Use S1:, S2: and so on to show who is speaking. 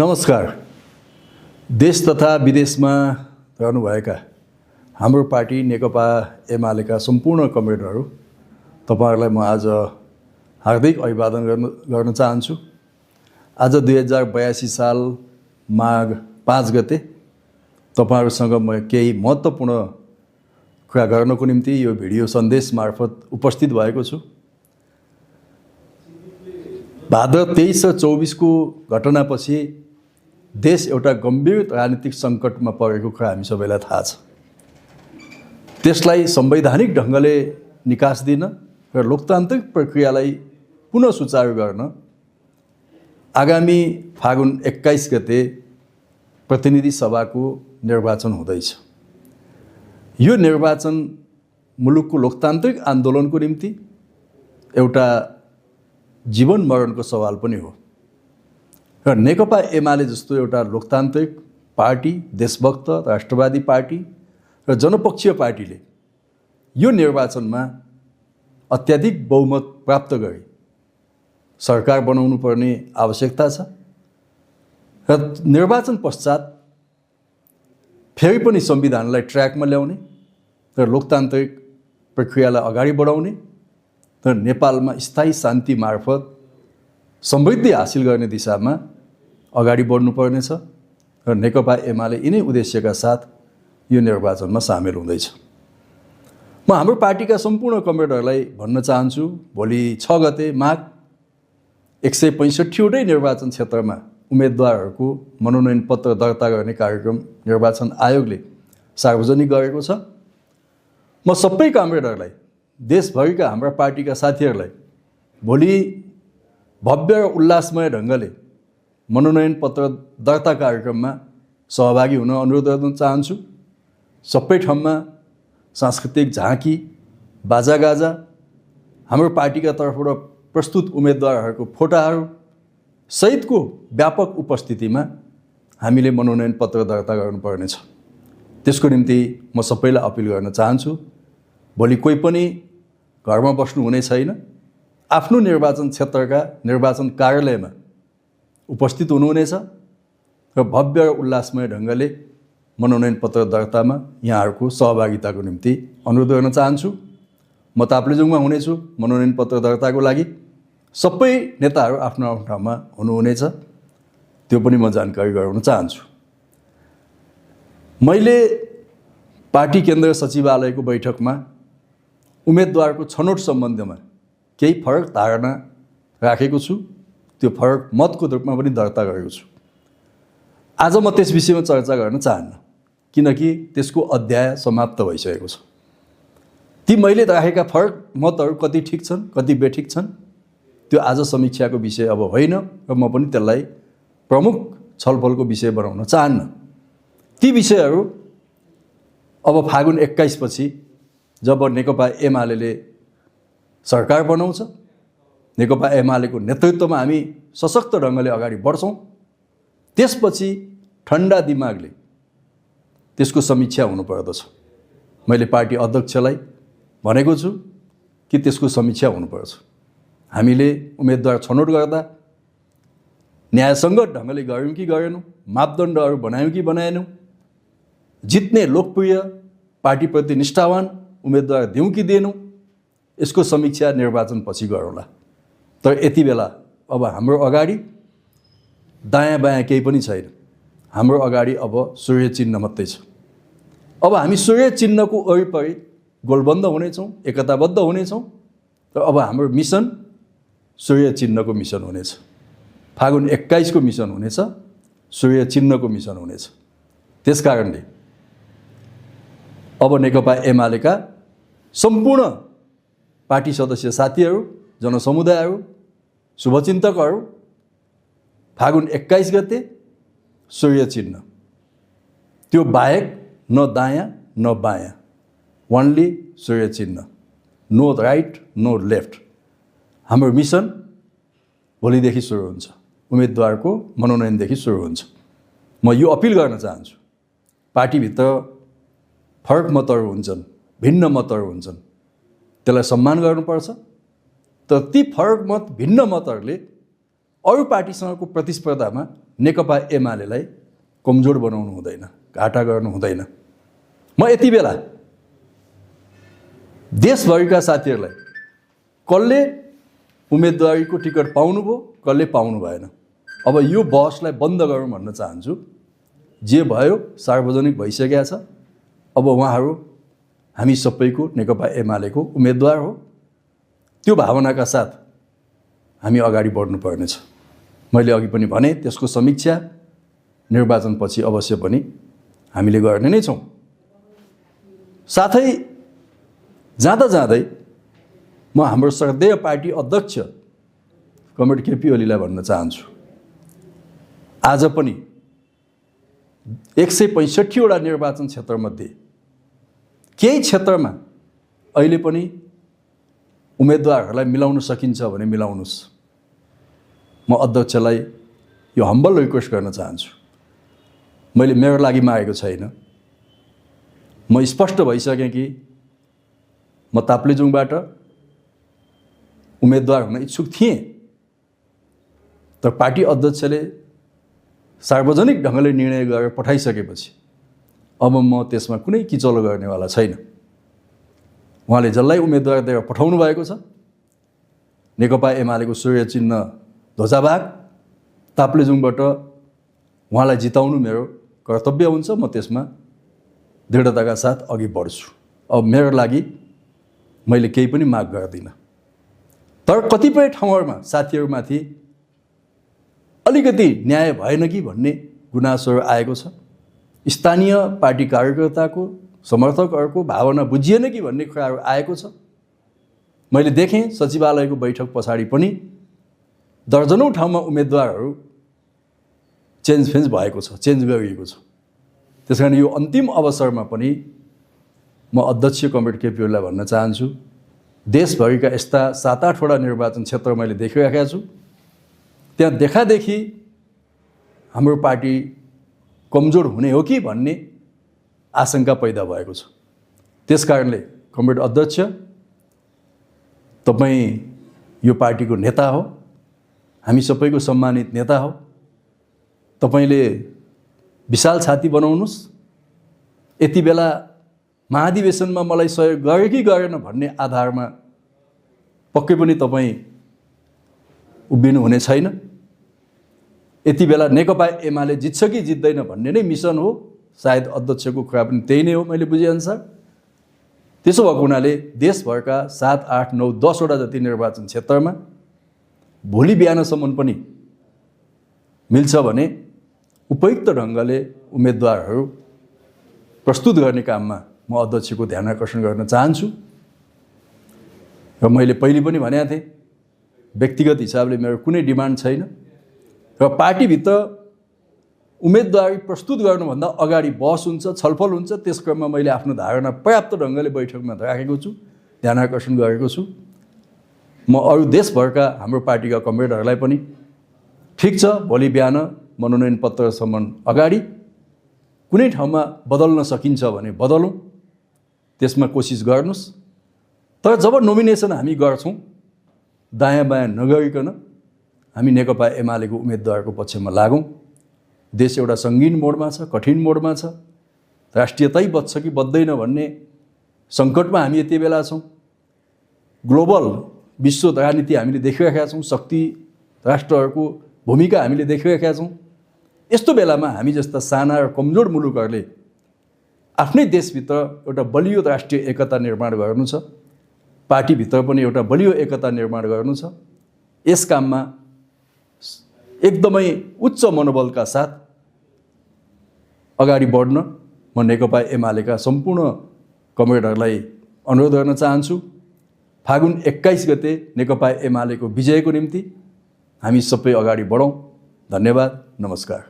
S1: नमस्कार। देश तथा विदेशमा रहनुभएका हाम्रो पार्टी नेकपा एमालेका सम्पूर्ण कमरेडहरू तपाईहरुलाई म आज हार्दिक अभिवादन गर्न चाहन्छु। आज 2082 साल माघ 5 गते तपाईहरुसँग म केही महत्त्वपूर्ण कुरा गर्नको निम्ति यो भिडियो सन्देश मार्फत उपस्थित भएको छु। भाद्र 23 र 24 को घटनापछि देश एउटा गम्भीर राजनीतिक सङ्कटमा परेको कुरा हामी सबैलाई थाहा छ। त्यसलाई संवैधानिक ढङ्गले निकास दिन र लोकतान्त्रिक प्रक्रियालाई पुनः सुचारू गर्न आगामी फागुन 21 गते प्रतिनिधि सभाको निर्वाचन हुँदैछ। यो निर्वाचन मुलुकको लोकतान्त्रिक आन्दोलनको निम्ति एउटा जीवन मरणको सवाल पनि हो र नेकपा एमाले जस्तो एउटा लोकतान्त्रिक पार्टी, देशभक्त राष्ट्रवादी पार्टी र जनपक्षीय पार्टीले यो निर्वाचनमा अत्याधिक बहुमत प्राप्त गरी सरकार बनाउनु पर्ने आवश्यकता छ र निर्वाचन पश्चात फेरि पनि संविधानलाई ट्र्याकमा ल्याउने र लोकतान्त्रिक प्रक्रियालाई अगाडि बढाउने र नेपालमा स्थायी शान्ति मार्फत समृद्धि हासिल गर्ने दिशामा अगाडि बढ्नुपर्नेछ र नेकपा एमाले यिनै उद्देश्यका साथ यो निर्वाचनमा सामेल हुँदैछ। म हाम्रो पार्टीका सम्पूर्ण कमरेडहरूलाई भन्न चाहन्छु, भोलि 6 गते माघ 165 वटै निर्वाचन क्षेत्रमा उम्मेदवारहरूको मनोनयन पत्र दर्ता गर्ने कार्यक्रम निर्वाचन आयोगले सार्वजनिक गरेको छ। म सबै कमरेडहरूलाई, देशभरिका हाम्रा पार्टीका साथीहरूलाई भोलि भव्य र उल्लासमय ढङ्गले मनोनयन पत्र दर्ता कार्यक्रममा सहभागी हुन अनुरोध गर्न चाहन्छु। सबै ठाउँमा सांस्कृतिक झाँकी, बाजागाजा, हाम्रो पार्टीका तर्फबाट प्रस्तुत उम्मेदवारहरूको फोटाहरू सहितको व्यापक उपस्थितिमा हामीले मनोनयन पत्र दर्ता गर्नुपर्नेछ। त्यसको निम्ति म सबैलाई अपिल गर्न चाहन्छु, भोलि कोही पनि घरमा बस्नु हुने छैन, आफ्नो निर्वाचन क्षेत्रका निर्वाचन कार्यालयमा उपस्थित हुनुहुनेछ र भव्य र उल्लासमय ढङ्गले मनोनयन पत्र दर्तामा यहाँहरूको सहभागिताको निम्ति अनुरोध गर्न चाहन्छु। म ताप्लेजुङमा हुनेछु मनोनयन पत्र दर्ताको लागि। सबै नेताहरू आफ्नो आफ्नो ठाउँमा हुनुहुनेछ, त्यो पनि म जानकारी गराउन चाहन्छु। मैले पार्टी केन्द्र सचिवालयको बैठकमा उम्मेदवारको छनौट सम्बन्धमा केही फरक धारणा राखेको छु, त्यो फरक मतको रूपमा पनि दर्ता गरेको छु। आज म त्यस विषयमा चर्चा गर्न चाहन्न, किनकि त्यसको अध्याय समाप्त भइसकेको छ। ती मैले राखेका फरक मतहरू कति ठिक छन्, कति बेठिक छन्, त्यो आज समीक्षाको विषय अब होइन र म पनि त्यसलाई प्रमुख छलफलको विषय बनाउन चाहन्न। ती विषयहरू अब फागुन 21 पछि जब नेकपा एमाले सरकार बनाउँछ, नेकपा एमालेको नेतृत्वमा हामी सशक्त ढङ्गले अगाडि बढ्छौँ, त्यसपछि ठन्डा दिमागले त्यसको समीक्षा हुनुपर्दछ। मैले पार्टी अध्यक्षलाई भनेको छु कि त्यसको समीक्षा हुनुपर्छ। हामीले उम्मेदवार छनौट गर्दा न्यायसङ्गत ढङ्गले गऱ्यौँ कि गरेनौँ, मापदण्डहरू बनायौँ कि बनाएनौँ, जित्ने लोकप्रिय पार्टीप्रति निष्ठावान उम्मेदवार दिउँ कि दिएनौँ, यसको समीक्षा निर्वाचन पछि गरौँला। तर यति बेला अब हाम्रो अगाडि दायाँ बायाँ केही पनि छैन, हाम्रो अगाडि अब सूर्य चिन्ह मात्रै छ। अब हामी सूर्य चिन्हको वरिपरि गोलबन्द हुनेछौँ, एकताबद्ध हुनेछौँ र अब हाम्रो मिसन सूर्य चिन्हको मिसन हुनेछ। फागुन 21 को मिसन हुनेछ, सूर्य चिन्हको मिसन हुनेछ। त्यसकारणले अब नेकपा एमालेका सम्पूर्ण पार्टी सदस्य साथीहरू, जनसमुदायहरू, शुभचिन्तकहरू फागुन 21 गते सूर्य चिन्ह, त्यो बाहेक न दायाँ न बायाँ, ओन्ली सूर्य चिन्ह, नो राइट नो लेफ्ट। हाम्रो मिसन भोलिदेखि सुरु हुन्छ, उम्मेदवारको मनोनयनदेखि सुरु हुन्छ। म यो अपिल गर्न चाहन्छु, पार्टीभित्र फरक मतहरू हुन्छन्, भिन्न मतहरू हुन्छन्, त्यसलाई सम्मान गर्नुपर्छ। तर ती फरक मत, भिन्न मतहरूले अरू पार्टीसँगको प्रतिस्पर्धामा नेकपा एमालेलाई कमजोर बनाउनु हुँदैन, घाटा गर्नु हुँदैन। म यति बेला देशभरिका साथीहरूलाई कसले उम्मेदवारीको टिकट पाउनुभयो, कसले पाउनु भएन, अब यो बहसलाई बन्द गरौँ भन्न चाहन्छु। जे भयो सार्वजनिक भइसकेको छ। अब उहाँहरू हामी सबैको नेकपा एमालेको उम्मेदवार हो। त्यो भावनाका साथ हामी अगाडि बढ्नुपर्नेछ। मैले अघि पनि भने त्यसको समीक्षा निर्वाचनपछि अवश्य पनि हामीले गर्ने नै छौँ। साथै जाँदा जाँदै म हाम्रो श्रद्धेय पार्टी अध्यक्ष कमरेड केपी ओलीलाई भन्न चाहन्छु, आज पनि 165 वटा निर्वाचन क्षेत्रमध्ये केही क्षेत्रमा अहिले पनि उम्मेदवारहरूलाई मिलाउन सकिन्छ भने मिलाउनुस्। म अध्यक्षलाई यो हम्बल रिक्वेस्ट गर्न चाहन्छु। मैले मेरो लागि मागेको छैन। म स्पष्ट भइसकेँ कि म ताप्लेजुङबाट उम्मेदवार हुन इच्छुक थिएँ, तर पार्टी अध्यक्षले सार्वजनिक ढङ्गले निर्णय गरेर पठाइसकेपछि अब म त्यसमा कुनै किचलो गर्नेवाला छैन। उहाँले जसलाई उम्मेदवार दिएर पठाउनु भएको छ, नेकपा एमालेको सूर्य चिन्ह ध्वजाभाग ताप्लेजुङबाट उहाँलाई जिताउनु मेरो कर्तव्य हुन्छ। म त्यसमा दृढताका साथ अघि बढ्छु। अब मेरो लागि मैले केही पनि माग गर्दिनँ। तर कतिपय ठाउँहरूमा साथीहरूमाथि अलिकति न्याय भएन कि भन्ने गुनासोहरू आएको छ। स्थानीय पार्टी कार्यकर्ताको समर्थकहरूको भावना बुझिएन कि भन्ने कुराहरू आएको छ। मैले देखेँ सचिवालयको बैठक पछाडि पनि दर्जनौँ ठाउँमा उम्मेदवारहरू चेन्ज भएको छ, चेन्ज गरिएको छ। त्यसकारण यो अन्तिम अवसरमा पनि म अध्यक्ष कमरेड केपी ओलीलाई भन्न चाहन्छु, देशभरिका यस्ता 7-8 वटा निर्वाचन क्षेत्र मैले देखिरहेका छु। त्यहाँ देखादेखि हाम्रो पार्टी कमजोर हुने हो कि भन्ने आशंका पैदा भएको छ। त्यसकारणले कमरेड अध्यक्ष, तपाईँ यो पार्टीको नेता हो, हामी सबैको सम्मानित नेता हो। तपाईँले विशाल छाती बनाउनुहोस्। यति बेला महाधिवेशनमा मलाई सहयोग गरे कि गरेन भन्ने आधारमा पक्कै पनि तपाईँ उभिनु हुने छैन। यति बेला नेकपा एमाले जित्छ कि जित्दैन भन्ने नै मिसन हो। सायद अध्यक्षको कुरा पनि त्यही नै हो मैले बुझेअनुसार। त्यसो भएको हुनाले देशभरका 7, 8, 9, 10 वटा जति निर्वाचन क्षेत्रमा भोलि बिहानसम्म पनि मिल्छ भने उपयुक्त ढङ्गले उम्मेदवारहरू प्रस्तुत गर्ने काममा म अध्यक्षको ध्यान आकर्षण गर्न चाहन्छु। र मैले पहिले पनि भनेको थिएँ, व्यक्तिगत हिसाबले मेरो कुनै डिमान्ड छैन। र पार्टीभित्र उम्मेदवारी प्रस्तुत गर्नुभन्दा अगाडि बहस हुन्छ, छलफल हुन्छ। त्यस क्रममा मैले आफ्नो धारणा पर्याप्त ढङ्गले बैठकमा राखेको छु, ध्यान आकर्षण गरेको छु। म अरू देशभरका हाम्रो पार्टीका कमरेडहरूलाई पनि ठिक छ, भोलि बिहान मनोनयन पत्रसम्म अगाडि कुनै ठाउँमा बदल्न सकिन्छ भने बदलौँ, त्यसमा कोसिस गर्नुहोस्। तर जब नोमिनेसन हामी गर्छौँ, दायाँ बायाँ नगरिकन हामी नेकपा एमालेको उम्मेदवारको पक्षमा लागौँ। देश एउटा सङ्गीन मोडमा छ, कठिन मोडमा छ। राष्ट्रियतै बच्छ कि बच्दैन भन्ने सङ्कटमा हामी यति बेला छौँ। ग्लोबल विश्व राजनीति हामीले देखिरहेका छौँ, शक्ति राष्ट्रहरूको भूमिका हामीले देखिरहेका छौँ। यस्तो बेलामा हामी जस्ता साना र कमजोर मुलुकहरूले आफ्नै देशभित्र एउटा बलियो राष्ट्रिय एकता निर्माण गर्नु छ, पार्टीभित्र पनि एउटा बलियो एकता निर्माण गर्नु छ। यस काममा एकदमै उच्च मनोबलका साथ अगाडि बढ्न म नेकपा एमालेका सम्पूर्ण कमरेडहरूलाई अनुरोध गर्न चाहन्छु। फागुन 21 गते नेकपा एमालेको विजयको निम्ति हामी सबै अगाडि बढौँ। धन्यवाद, नमस्कार।